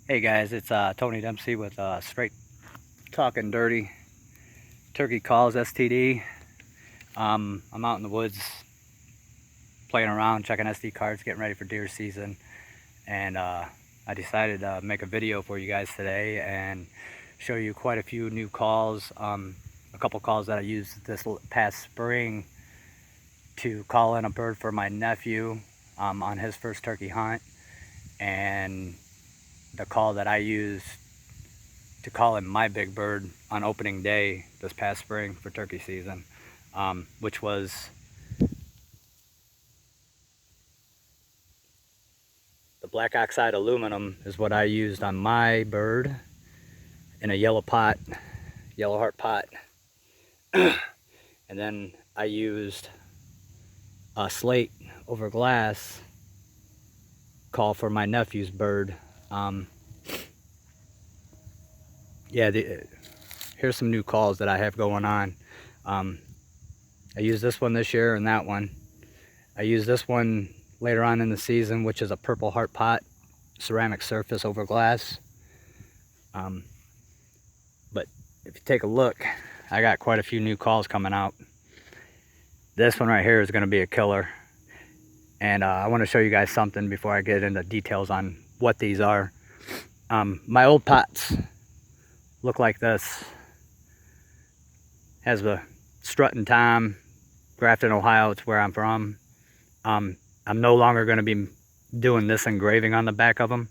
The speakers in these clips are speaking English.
Hey guys, it's Tony Dempsey with Straight Talking Dirty Turkey Calls S.T.D. I'm out in the woods playing around, checking SD cards, getting ready for deer season, and I decided to make a video for you guys today and show you quite a few new calls. A couple calls that I used this past spring to call in a bird for my nephew on his first turkey hunt, and the call that I used to call in my big bird on opening day this past spring for turkey season, which was the black oxide aluminum is what I used on my bird in a Yellowheart pot. And then I used a slate over glass call for my nephew's bird. Here's some new calls that I have going on. I used this one this year and that one. I used this one later on in the season, which is a Purpleheart pot, ceramic surface over glass. But if you take a look, I got quite a few new calls coming out. This one right here is going to be a killer. And I want to show you guys something before I get into details on what these are. My old pots look like this. Has the strutting Tom, Grafton, Ohio. It's where I'm from. I'm no longer going to be doing this engraving on the back of them.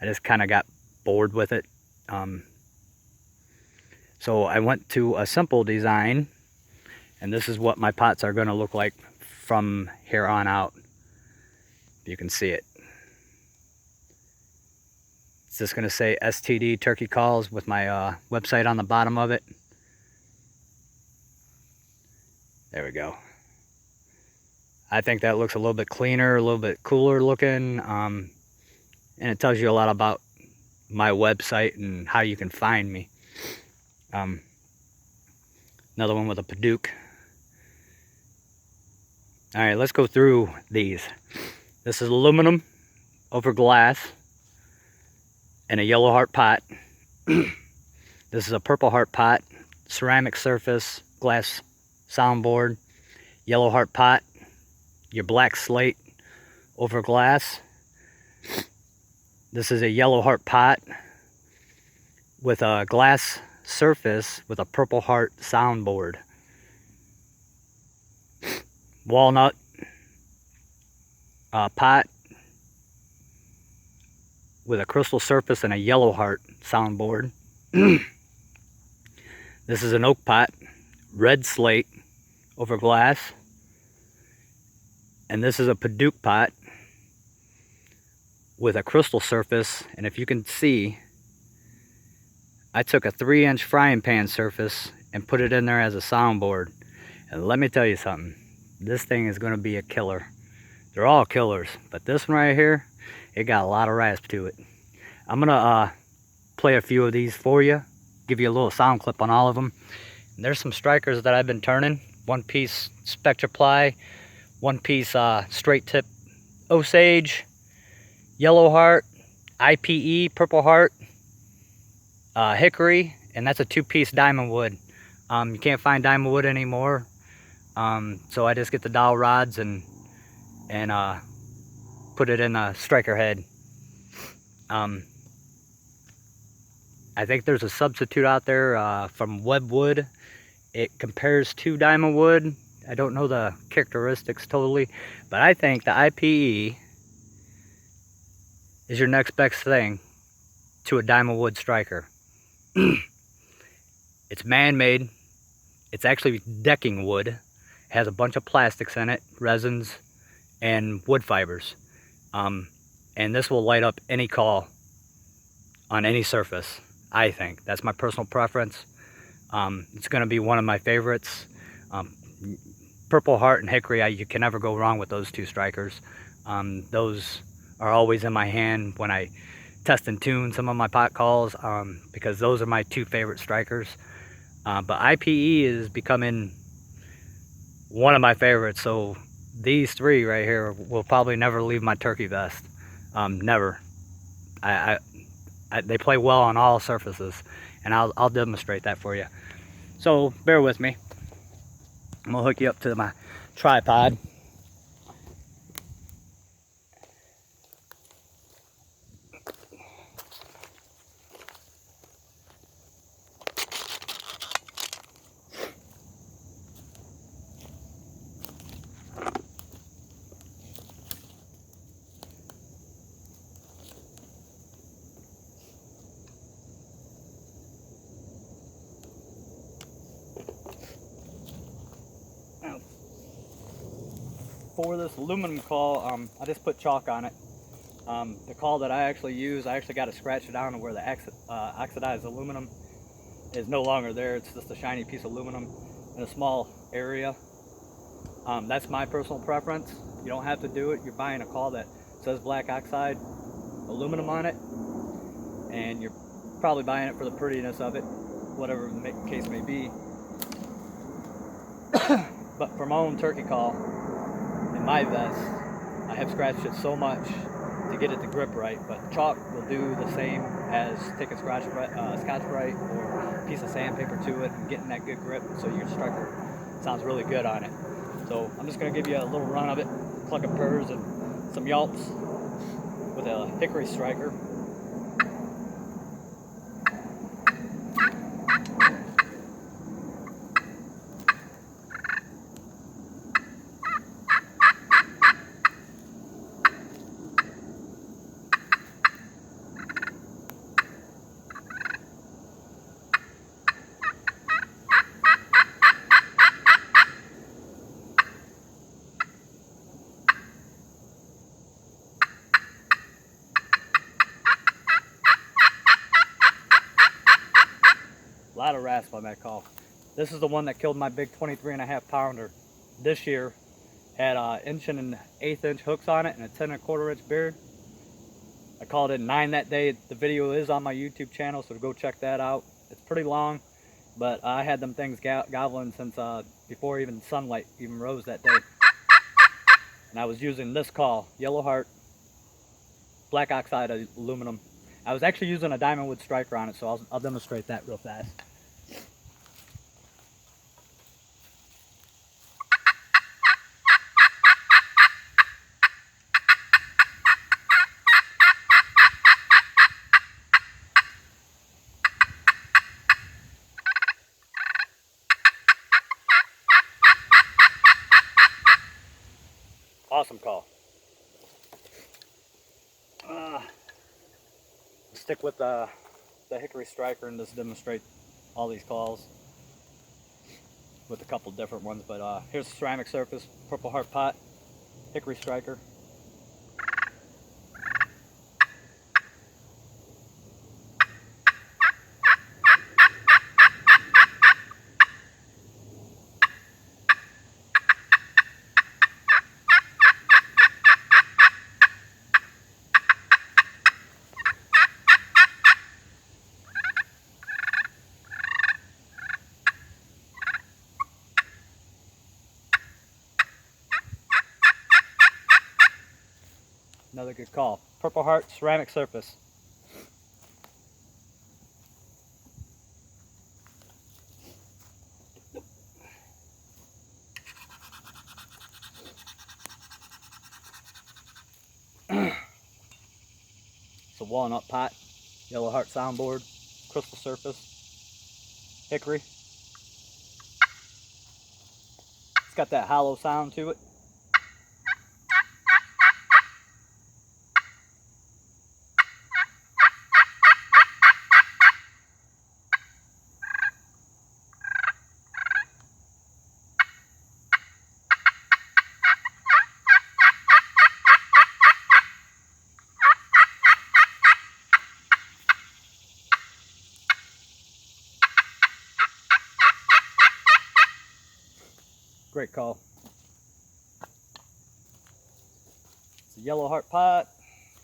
I just kind of got bored with it. So I went to a simple design, and this is what my pots are going to look like from here on out. You can see it. It's just going to say S.T.D turkey calls with my website on the bottom of it. There we go. I think that looks a little bit cleaner, a little bit cooler looking, and it tells you a lot about my website and how you can find me. Another one with a Paduk. All right, let's go through these. This is aluminum over glass in a Yellowheart pot. This is a Purpleheart pot, ceramic surface, glass soundboard, Yellowheart pot, your black slate over glass. This is a Yellowheart pot with a glass surface with a Purpleheart soundboard. Walnut pot with a crystal surface and a Yellowheart soundboard. This is an oak pot, red slate over glass. And this is a Paduk pot with a crystal surface. And if you can see, I took a 3-inch frying pan surface and put it in there as a soundboard. And let me tell you something, this thing is going to be a killer. They're all killers, but this one right here, it got a lot of rasp to it. I'm going to play a few of these for you, give you a little sound clip on all of them. And there's some strikers that I've been turning. 1-piece Spectraply, 1-piece straight tip Osage, Yellowheart, IPE, Purpleheart, Hickory, and that's a 2-piece diamond wood. You can't find diamond wood anymore, so I just get the dowel rods and put it in a striker head. I think there's a substitute out there from Webwood. It compares to diamond wood. I don't know the characteristics totally, but I think the IPE is your next best thing to a diamond wood striker. It's man-made. It's actually decking wood. It has a bunch of plastics in it, resins and wood fibers. And this will light up any call on any surface, I think. That's my personal preference. It's going to be one of my favorites. Purpleheart and Hickory, you can never go wrong with those two strikers. Those are always in my hand when I test and tune some of my pot calls, because those are my two favorite strikers. But IPE is becoming one of my favorites, so these three right here will probably never leave my turkey vest. Never. they play well on all surfaces, and I'll demonstrate that for you. So bear with me. I'm gonna hook you up to my tripod. For this aluminum call, I just put chalk on it. The call that I actually use, I actually got to scratch it down to where the oxidized aluminum is no longer there. It's just a shiny piece of aluminum in a small area. That's my personal preference. You don't have to do it. You're buying a call that says black oxide aluminum on it, and you're probably buying it for the prettiness of it, whatever the case may be. But for my own turkey call, in my vest, I have scratched it so much to get it to grip right, but chalk will do the same as taking Scotch-Brite or a piece of sandpaper to it and getting that good grip so your striker sounds really good on it. So I'm just going to give you a little run of it, cluck of purrs and some yelps with a hickory striker. A lot of rasp on that call. This is the one that killed my big 23.5 pounder this year. Had 1 1/8 inch hooks on it and a 10 1/4 inch beard. I called it 9 that day. The video is on my YouTube channel, so go check that out. It's pretty long, but I had them things gobbling since before even sunlight even rose that day. And I was using this call, Yellowheart, black oxide aluminum. I was actually using a diamond wood striker on it, so I'll demonstrate that real fast. Awesome call. Stick with the hickory striker and just demonstrate all these calls with a couple different ones. But here's a ceramic surface, Purpleheart pot, hickory striker. Another good call. Purpleheart ceramic surface. It's a walnut pot, Yellowheart soundboard, crystal surface, hickory. It's got that hollow sound to it. Great call. It's a Yellowheart pot,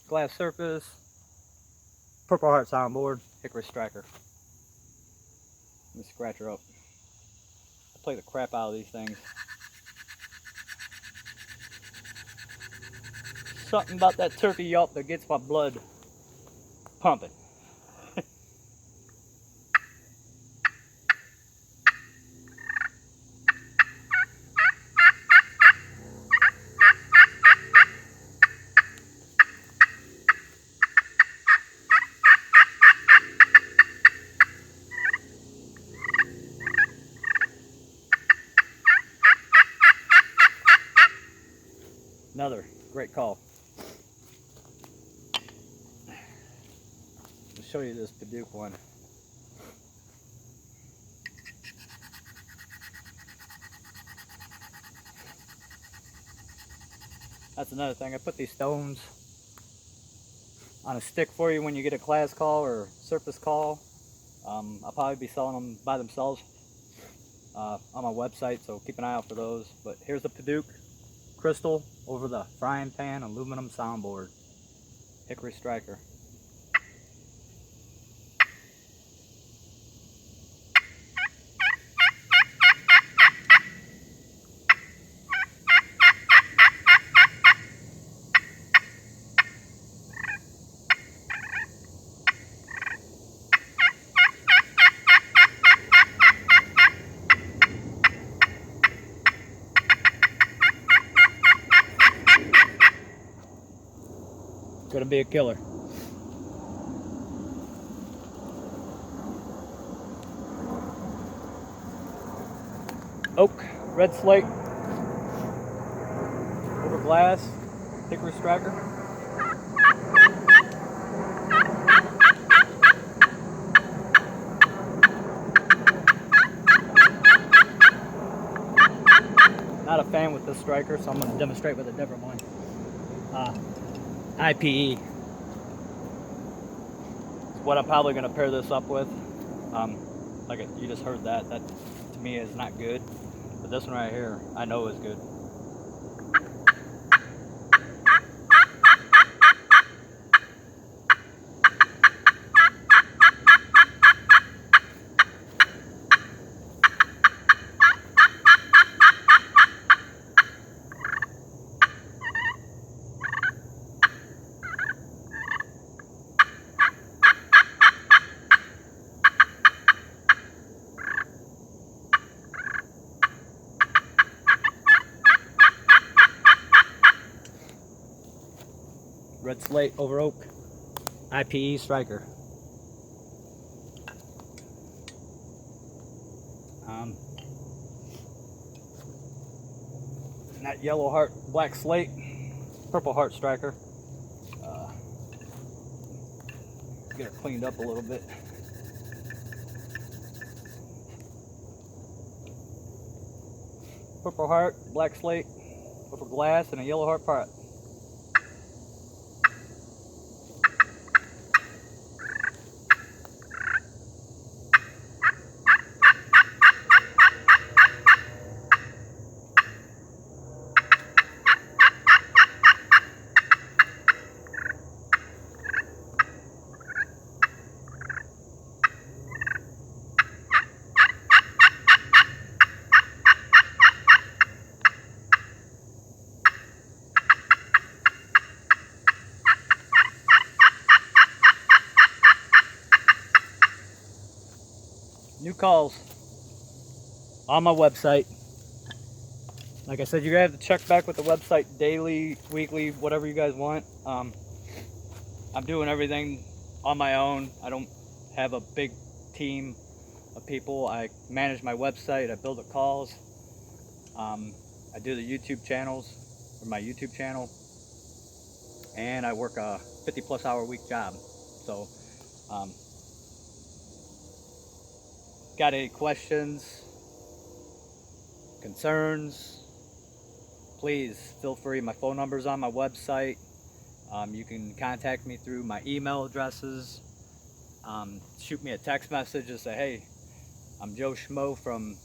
glass surface, Purpleheart soundboard, hickory striker. Let me scratch her up. I play the crap out of these things. Something about that turkey yelp that gets my blood pumping. Another great call. I'll show you this Paduk one. That's another thing. I put these stones on a stick for you when you get a class call or surface call. I'll probably be selling them by themselves on my website, so keep an eye out for those. But here's the Paduk crystal over the frying pan aluminum soundboard. Hickory striker. Gonna be a killer. Oak, red slate, over glass, hickory striker. Not a fan with this striker, so I'm going to demonstrate with a different one. IPE is what I'm probably going to pair this up with. You just heard that to me is not good, but this one right here I know is good. Red slate over oak, IPE striker. That Yellowheart black slate, Purpleheart striker. Get it cleaned up a little bit. Purpleheart, black slate, over glass, and a Yellowheart pot. New calls on my website. Like I said, you're gonna have to check back with the website daily, weekly, whatever you guys want. I'm doing everything on my own. I don't have a big team of people. I manage my website, I build the calls, I do the YouTube channels, or my YouTube channel, and I work a 50+ hour week job. So got any questions, concerns, please feel free. My phone number is on my website. You can contact me through my email addresses. Shoot me a text message and say, hey, I'm Joe Schmo from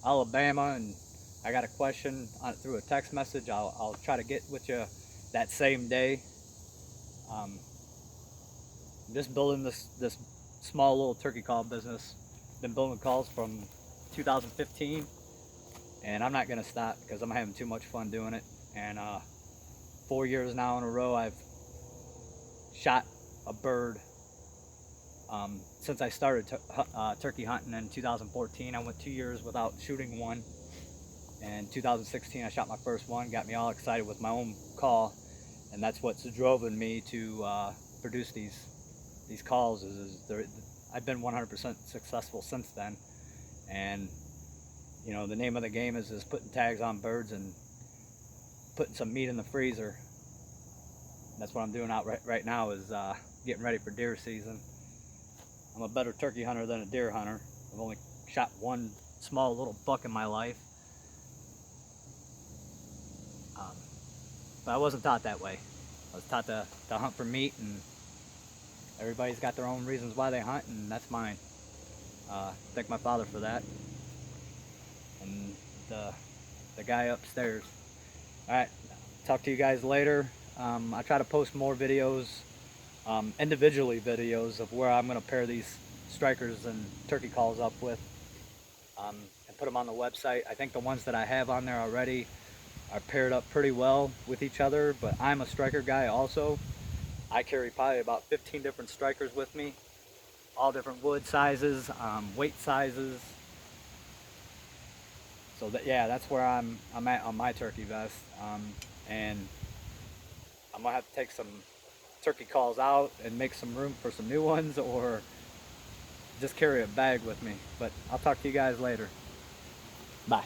Alabama and I got a question through a text message. I'll try to get with you that same day. I'm just building this small little turkey call business. Been building calls from 2015, and I'm not gonna stop because I'm having too much fun doing it. And 4 years now in a row I've shot a bird. Since I started turkey hunting in 2014, I went 2 years without shooting one. And 2016 I shot my first one, got me all excited with my own call, and that's what's driven me to produce these calls. I've been 100% successful since then. And you know, the name of the game is putting tags on birds and putting some meat in the freezer. That's what I'm doing out right now, is getting ready for deer season. I'm a better turkey hunter than a deer hunter. I've only shot one small little buck in my life. But I wasn't taught that way. I was taught to hunt for meat, and everybody's got their own reasons why they hunt, and that's mine. Thank my father for that. And the guy upstairs. Alright, talk to you guys later. I try to post more videos, individually videos of where I'm going to pair these strikers and turkey calls up with, and put them on the website. I think the ones that I have on there already are paired up pretty well with each other, but I'm a striker guy also. I carry probably about 15 different strikers with me, all different wood sizes, weight sizes. So that, yeah, that's where I'm at on my turkey vest. And I'm gonna have to take some turkey calls out and make some room for some new ones, or just carry a bag with me. But I'll talk to you guys later. Bye.